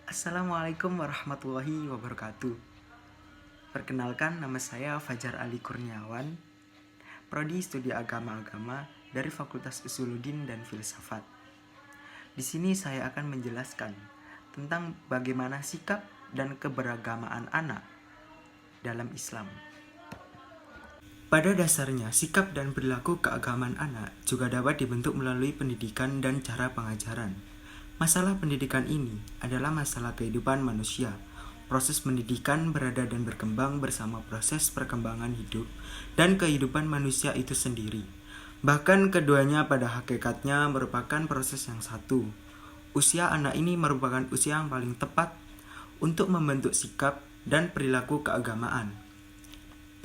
Assalamualaikum warahmatullahi wabarakatuh. Perkenalkan, nama saya Fajar Ali Kurniawan, Prodi Studi Agama-Agama dari Fakultas Usuluddin dan Filsafat. Di sini saya akan menjelaskan tentang bagaimana sikap dan keberagamaan anak dalam Islam. Pada dasarnya, sikap dan perilaku keagamaan anak juga dapat dibentuk melalui pendidikan dan cara pengajaran. Masalah pendidikan ini adalah masalah kehidupan manusia. Proses pendidikan berada dan berkembang bersama proses perkembangan hidup dan kehidupan manusia itu sendiri. Bahkan keduanya pada hakikatnya merupakan proses yang satu. Usia anak ini merupakan usia yang paling tepat untuk membentuk sikap dan perilaku keagamaan.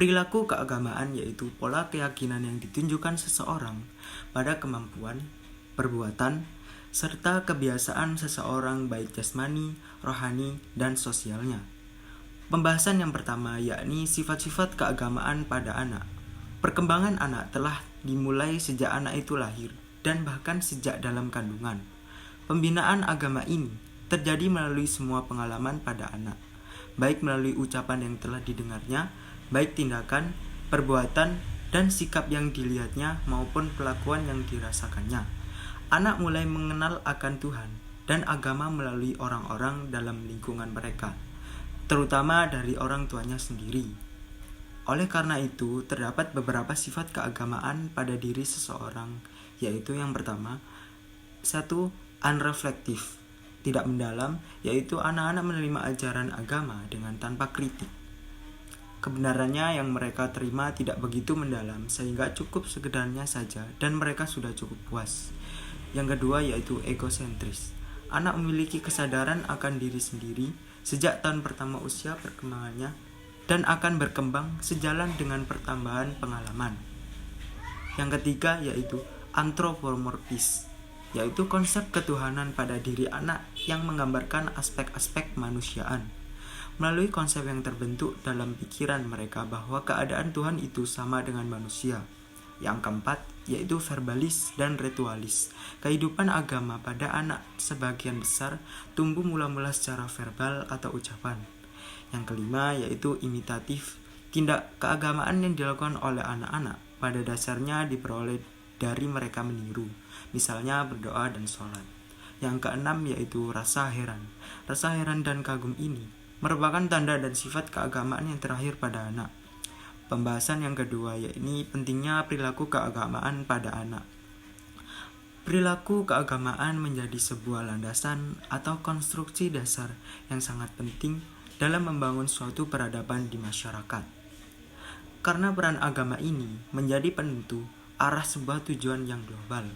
Perilaku keagamaan yaitu pola keyakinan yang ditunjukkan seseorang pada kemampuan, perbuatan, serta kebiasaan seseorang baik jasmani, rohani, dan sosialnya. Pembahasan yang pertama yakni sifat-sifat keagamaan pada anak. Perkembangan anak telah dimulai sejak anak itu lahir dan bahkan sejak dalam kandungan. Pembinaan agama ini terjadi melalui semua pengalaman pada anak, baik melalui ucapan yang telah didengarnya, baik tindakan, perbuatan, dan sikap yang dilihatnya maupun kelakuan yang dirasakannya. Anak mulai mengenal akan Tuhan dan agama melalui orang-orang dalam lingkungan mereka, terutama dari orang tuanya sendiri. Oleh karena itu, terdapat beberapa sifat keagamaan pada diri seseorang, yaitu yang pertama, 1. Unreflektif, tidak mendalam, yaitu anak-anak menerima ajaran agama dengan tanpa kritik. Kebenarannya yang mereka terima tidak begitu mendalam sehingga cukup sekedarnya saja dan mereka sudah cukup puas. Yang kedua yaitu egosentris. Anak memiliki kesadaran akan diri sendiri sejak tahun pertama usia perkembangannya dan akan berkembang sejalan dengan pertambahan pengalaman. Yang ketiga yaitu antropomorfis, yaitu konsep ketuhanan pada diri anak yang menggambarkan aspek-aspek kemanusiaan. Melalui konsep yang terbentuk dalam pikiran mereka bahwa keadaan Tuhan itu sama dengan manusia. Yang keempat, yaitu verbalis dan ritualis. Kehidupan agama pada anak sebagian besar tumbuh mula-mula secara verbal atau ucapan. Yang kelima, yaitu imitatif. Tindak keagamaan yang dilakukan oleh anak-anak pada dasarnya diperoleh dari mereka meniru, misalnya berdoa dan sholat. Yang keenam, yaitu rasa heran. Rasa heran dan kagum ini merupakan tanda dan sifat keagamaan yang terakhir pada anak. Pembahasan yang kedua yakni pentingnya perilaku keagamaan pada anak. Perilaku keagamaan menjadi sebuah landasan atau konstruksi dasar yang sangat penting dalam membangun suatu peradaban di masyarakat. Karena peran agama ini menjadi penentu arah sebuah tujuan yang global.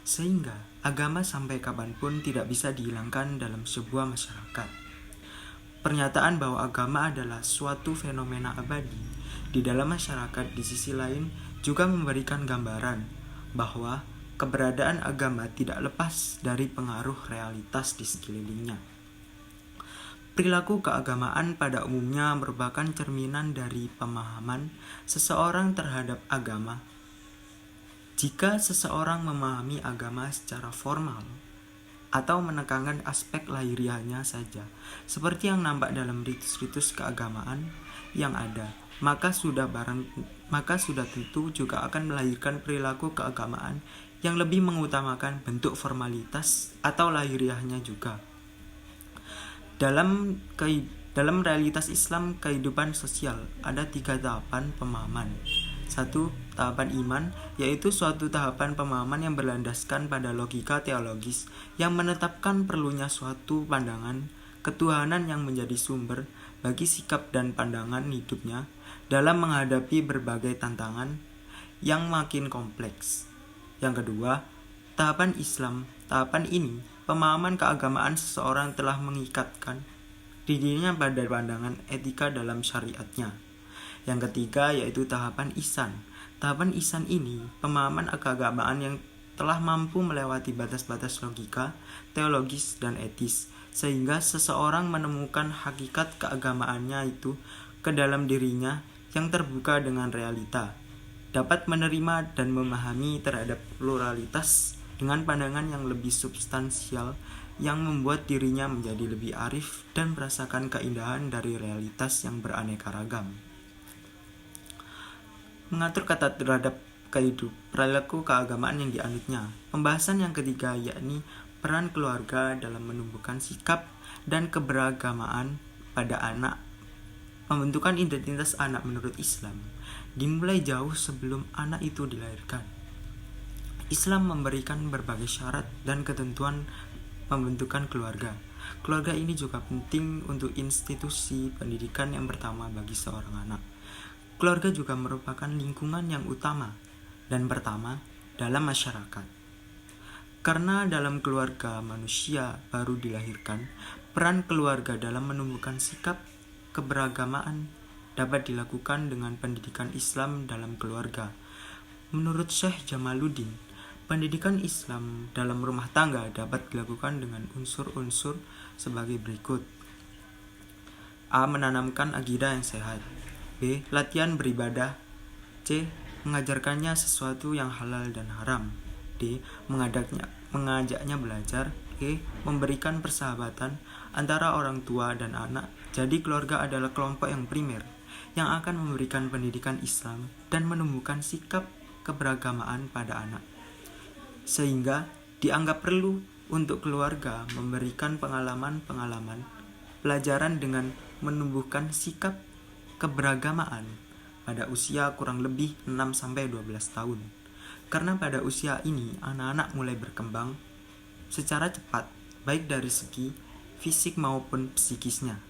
Sehingga agama sampai kapanpun tidak bisa dihilangkan dalam sebuah masyarakat. Pernyataan bahwa agama adalah suatu fenomena abadi di dalam masyarakat di sisi lain juga memberikan gambaran bahwa keberadaan agama tidak lepas dari pengaruh realitas di sekelilingnya. Perilaku keagamaan pada umumnya merupakan cerminan dari pemahaman seseorang terhadap agama. Jika seseorang memahami agama secara formal atau menekankan aspek lahiriahnya saja, seperti yang nampak dalam ritus-ritus keagamaan yang ada, maka sudah tentu juga akan melahirkan perilaku keagamaan yang lebih mengutamakan bentuk formalitas atau lahiriahnya juga. Dalam realitas Islam, kehidupan sosial ada 3 tahapan pemahaman. 1. Tahapan iman, yaitu suatu tahapan pemahaman yang berlandaskan pada logika teologis yang menetapkan perlunya suatu pandangan ketuhanan yang menjadi sumber bagi sikap dan pandangan hidupnya dalam menghadapi berbagai tantangan yang makin kompleks. Yang kedua, tahapan Islam. Tahapan ini, pemahaman keagamaan seseorang telah mengikatkan dirinya pada pandangan etika dalam syariatnya. Yang ketiga yaitu tahapan ihsan. Tahapan ihsan ini pemahaman keagamaan yang telah mampu melewati batas-batas logika, teologis, dan etis, sehingga seseorang menemukan hakikat keagamaannya itu ke dalam dirinya yang terbuka dengan realita, dapat menerima dan memahami terhadap pluralitas dengan pandangan yang lebih substansial yang membuat dirinya menjadi lebih arif dan merasakan keindahan dari realitas yang beraneka ragam. Mengatur kata terhadap perilaku keagamaan yang dianutnya. Pembahasan yang ketiga yakni peran keluarga dalam menumbuhkan sikap dan keberagamaan pada anak. Pembentukan identitas anak menurut Islam dimulai jauh sebelum anak itu dilahirkan. Islam memberikan berbagai syarat dan ketentuan pembentukan keluarga. Keluarga ini juga penting untuk institusi pendidikan yang pertama bagi seorang anak. Keluarga juga merupakan lingkungan yang utama dan pertama dalam masyarakat. Karena dalam keluarga manusia baru dilahirkan, peran keluarga dalam menumbuhkan sikap keberagamaan dapat dilakukan dengan pendidikan Islam dalam keluarga. Menurut Syekh Jamaluddin, pendidikan Islam dalam rumah tangga dapat dilakukan dengan unsur-unsur sebagai berikut. A. Menanamkan akidah yang sehat. B. Latihan beribadah. C. Mengajarkannya sesuatu yang halal dan haram. D. Mengajaknya belajar. E. Memberikan persahabatan antara orang tua dan anak. Jadi keluarga adalah kelompok yang primer yang akan memberikan pendidikan Islam dan menumbuhkan sikap keberagamaan pada anak. Sehingga dianggap perlu untuk keluarga memberikan pengalaman-pengalaman pelajaran dengan menumbuhkan sikap keberagamaan pada usia kurang lebih 6-12 tahun. Karena pada usia ini anak-anak mulai berkembang secara cepat baik dari segi fisik maupun psikisnya.